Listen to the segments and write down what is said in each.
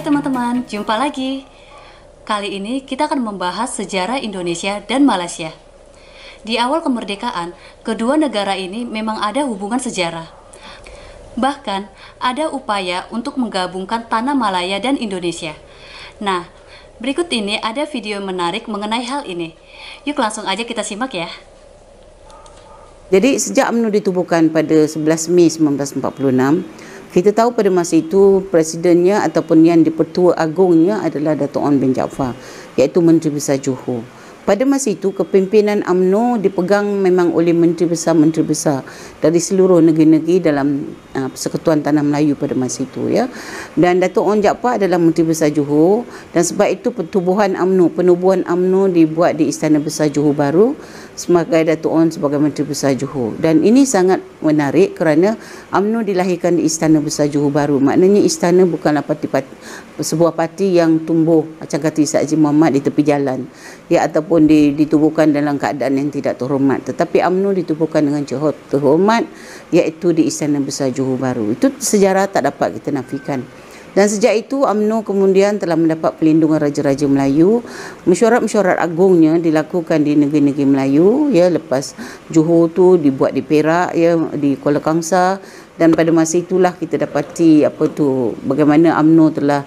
teman-teman, jumpa lagi. Kali ini kita akan membahas sejarah Indonesia dan Malaysia. Di awal kemerdekaan, kedua negara ini memang ada hubungan sejarah. Bahkan, ada upaya untuk menggabungkan Tanah Malaya dan Indonesia. Nah, berikut ini ada video menarik mengenai hal ini. Yuk langsung aja kita simak ya. Jadi sejak UMNO ditubuhkan pada 11 Mei 1946, kita tahu pada masa itu presidennya ataupun yang dipertua agungnya adalah Dato' Onn bin Jaafar, iaitu Menteri Besar Johor. Pada masa itu kepimpinan UMNO dipegang memang oleh menteri besar dari seluruh negeri-negeri dalam Persekutuan Tanah Melayu pada masa itu ya. Dan Dato' Onn Jaafar adalah Menteri Besar Johor, dan sebab itu penubuhan UMNO dibuat di Istana Besar Johor Bahru sebagai Dato' Onn sebagai Menteri Besar Johor. Dan ini sangat menarik kerana UMNO dilahirkan di Istana Besar Johor Bahru. Maknanya istana bukanlah sebuah parti yang tumbuh macam kata Isa Haji Muhammad di tepi jalan ya, ataupun ditubuhkan dalam keadaan yang tidak terhormat, tetapi UMNO ditubuhkan dengan terhormat, iaitu di Istana Besar Johor Bahru. Itu sejarah tak dapat kita nafikan. Dan sejak itu UMNO kemudian telah mendapat perlindungan Raja-Raja Melayu. Mesyuarat-mesyuarat agungnya dilakukan di negeri-negeri Melayu ya, lepas Johor tu dibuat di Perak ya, di Kuala Kangsar. Dan pada masa itulah kita dapati bagaimana UMNO telah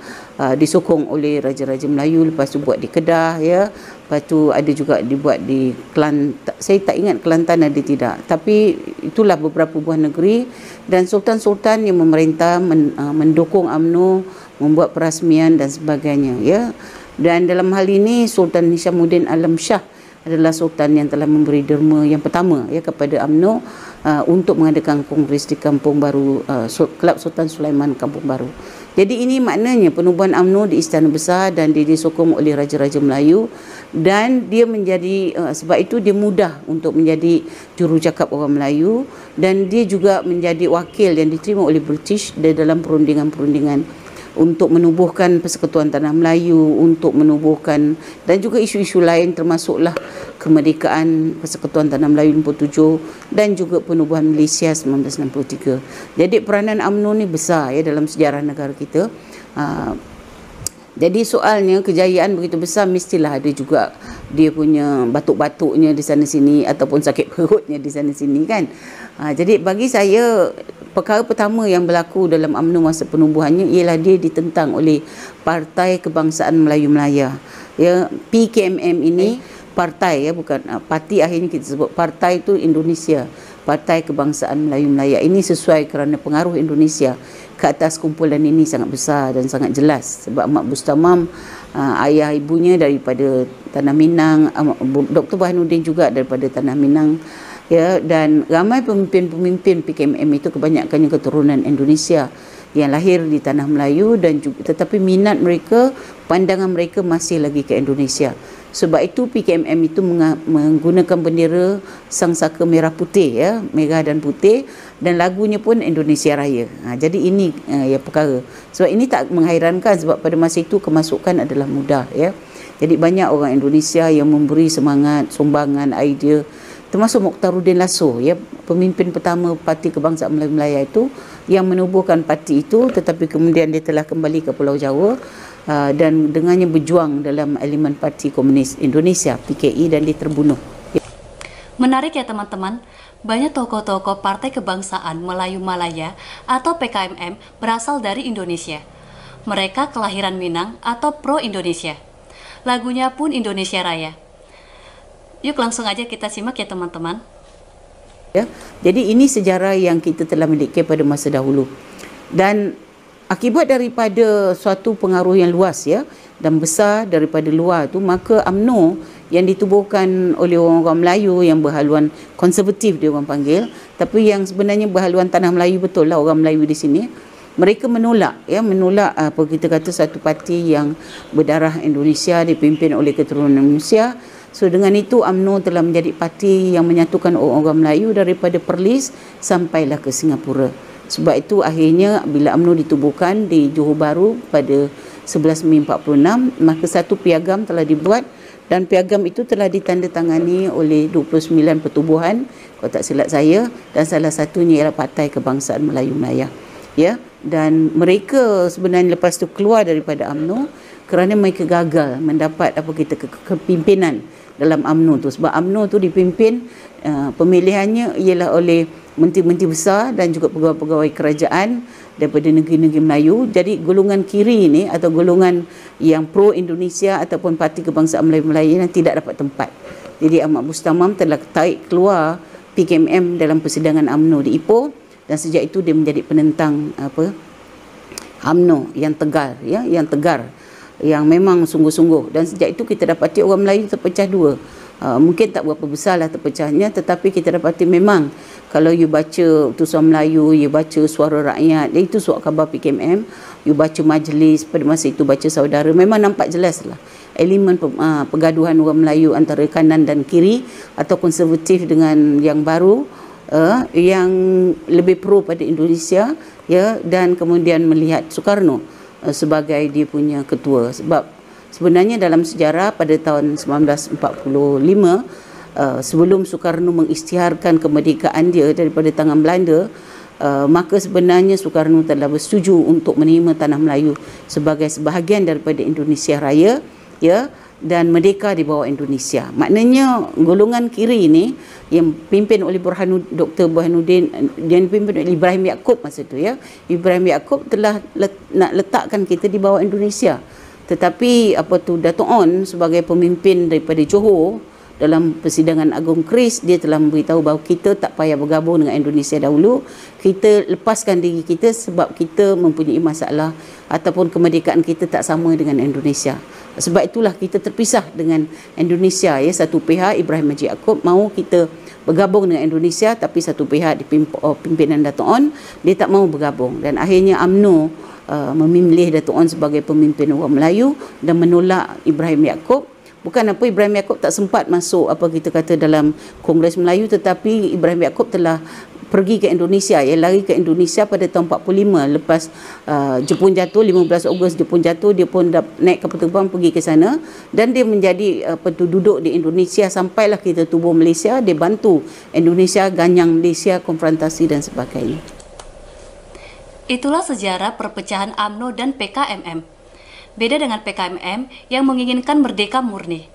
disokong oleh Raja-Raja Melayu, lepas tu buat di Kedah ya. Lepas tu ada juga dibuat di Kelantan. Saya tak ingat Kelantan ada tidak, tapi itulah beberapa buah negeri. Dan sultan-sultan yang memerintah mendukung UMNO, membuat perasmian dan sebagainya ya. Dan dalam hal ini Sultan Hishamuddin Alam Shah adalah sultan yang telah memberi derma yang pertama ya kepada UMNO untuk mengadakan kongres di Kampung Baru, Kelab Sultan Sulaiman Kampung Baru. Jadi ini maknanya penubuhan UMNO di Istana Besar, dan dia disokong oleh Raja-Raja Melayu, dan dia menjadi sebab itu dia mudah untuk menjadi jurucakap orang Melayu, dan dia juga menjadi wakil yang diterima oleh British dalam perundingan-perundingan untuk menubuhkan Persekutuan Tanah Melayu, untuk menubuhkan dan juga isu-isu lain termasuklah kemerdekaan Persekutuan Tanah Melayu 47 dan juga penubuhan Malaysia 1963. Jadi peranan UMNO ni besar ya dalam sejarah negara kita. Jadi soalnya kejayaan begitu besar, mestilah ada juga dia punya batuk-batuknya di sana sini ataupun sakit perutnya di sana sini kan. Jadi bagi saya perkara pertama yang berlaku dalam UMNO masa penubuhannya ialah dia ditentang oleh Partai Kebangsaan Melayu Melaya. Ya, PKMM ini partai ya, bukan parti, akhirnya kita sebut partai itu Indonesia. Partai Kebangsaan Melayu Melaya ini sesuai kerana pengaruh Indonesia ke atas kumpulan ini sangat besar dan sangat jelas, sebab Mak Bustamam ayah ibunya daripada Tanah Minang, Dr. Burhanuddin juga daripada Tanah Minang ya, dan ramai pemimpin-pemimpin PKMM itu kebanyakannya keturunan Indonesia yang lahir di Tanah Melayu, dan juga tetapi minat mereka, pandangan mereka masih lagi ke Indonesia. Sebab itu PKMM itu menggunakan bendera sangsaka merah putih ya, merah dan putih, dan lagunya pun Indonesia Raya. Jadi ini ya perkara. Sebab ini tak menghairankan, sebab pada masa itu kemasukan adalah mudah ya. Jadi banyak orang Indonesia yang memberi semangat, sumbangan, idea, termasuk Mokhtaruddin Lasso ya, pemimpin pertama Parti Kebangsaan Melayu Melaya itu, yang menubuhkan parti itu, tetapi kemudian dia telah kembali ke Pulau Jawa dan dengannya berjuang dalam elemen Parti Komunis Indonesia PKI, dan dia terbunuh. Menarik ya teman-teman, banyak tokoh-tokoh Partai Kebangsaan Melayu Malaya atau PKMM berasal dari Indonesia. Mereka kelahiran Minang atau pro-Indonesia. Lagunya pun Indonesia Raya. Yuk langsung aja kita simak ya teman-teman. Ya, jadi ini sejarah yang kita telah miliki pada masa dahulu. Dan akibat daripada suatu pengaruh yang luas ya dan besar daripada luar tu, maka UMNO yang ditubuhkan oleh orang-orang Melayu yang berhaluan konservatif dia orang panggil, tapi yang sebenarnya berhaluan Tanah Melayu betul lah orang Melayu di sini, mereka menolak apa kita kata satu parti yang berdarah Indonesia dipimpin oleh keturunan Indonesia. So dengan itu UMNO telah menjadi parti yang menyatukan orang-orang Melayu daripada Perlis sampailah ke Singapura. Sebab itu akhirnya bila UMNO ditubuhkan di Johor Bahru pada 11 Mei 46, maka satu piagam telah dibuat, dan piagam itu telah ditandatangani oleh 29 pertubuhan kalau tak silap saya, dan salah satunya ialah Partai Kebangsaan Melayu Melaya. Ya, dan mereka sebenarnya lepas tu keluar daripada UMNO kerana mereka gagal mendapat kepimpinan dalam UMNO tu. Sebab UMNO tu dipimpin pemilihannya ialah oleh menteri-menteri besar dan juga pegawai-pegawai kerajaan daripada negeri-negeri Melayu. Jadi golongan kiri ini atau golongan yang pro Indonesia ataupun Parti Kebangsaan Melayu yang tidak dapat tempat. Jadi Ahmad Bustamam telah tarik keluar PKMM dalam persidangan UMNO di Ipoh, dan sejak itu dia menjadi penentang UMNO yang tegar, ya, yang tegar, yang memang sungguh-sungguh. Dan sejak itu kita dapati orang Melayu terpecah dua. Mungkin tak berapa besarlah terpecahnya, tetapi kita dapati memang kalau you baca Utusan Melayu, you baca Suara Rakyat, itu surat khabar PKMM, you baca Majlis pada masa itu, baca Saudara, memang nampak jelas lah elemen pergaduhan orang Melayu antara kanan dan kiri atau konservatif dengan yang baru, yang lebih pro pada Indonesia, ya, dan kemudian melihat Soekarno sebagai dia punya ketua. Sebab sebenarnya dalam sejarah pada tahun 1945, sebelum Soekarno mengisytiharkan kemerdekaan dia daripada tangan Belanda, maka sebenarnya Soekarno telah bersetuju untuk menerima tanah Melayu sebagai sebahagian daripada Indonesia Raya, ya, dan merdeka di bawah Indonesia. Maknanya golongan kiri ini yang pimpin oleh Dr. Burhanuddin dan dipimpin oleh Ibrahim Yaakob masa itu, ya. Ibrahim Yaakob telah nak letakkan kita di bawah Indonesia. Tetapi Dato' On sebagai pemimpin daripada Johor dalam persidangan Agung Keris, dia telah memberitahu bahawa kita tak payah bergabung dengan Indonesia dahulu, kita lepaskan diri kita sebab kita mempunyai masalah ataupun kemerdekaan kita tak sama dengan Indonesia. Sebab itulah kita terpisah dengan Indonesia, ya. Satu pihak Ibrahim Haji Yaakob mahu kita bergabung dengan Indonesia, tapi satu pihak pimpinan Dato' On dia tak mahu bergabung, dan akhirnya UMNO memilih Dato' On sebagai pemimpin orang Melayu dan menolak Ibrahim Yaakob. Bukan Ibrahim Yaakob tak sempat masuk dalam Kongres Melayu, tetapi Ibrahim Yaakob telah pergi ke Indonesia, ya, lari ke Indonesia pada tahun 45 lepas Jepun jatuh, 15 Ogos Jepun jatuh, dia pun naik kapal terbang pergi ke sana, dan dia menjadi duduk di Indonesia sampailah kita tubuh Malaysia, dia bantu Indonesia ganyang Malaysia, konfrontasi dan sebagainya. Itulah sejarah perpecahan UMNO dan PKMM. Beda dengan PKMM yang menginginkan merdeka murni.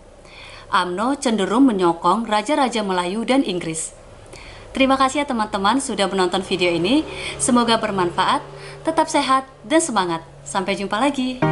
UMNO cenderung menyokong raja-raja Melayu dan Inggris. Terima kasih ya teman-teman sudah menonton video ini. Semoga bermanfaat, tetap sehat dan semangat. Sampai jumpa lagi.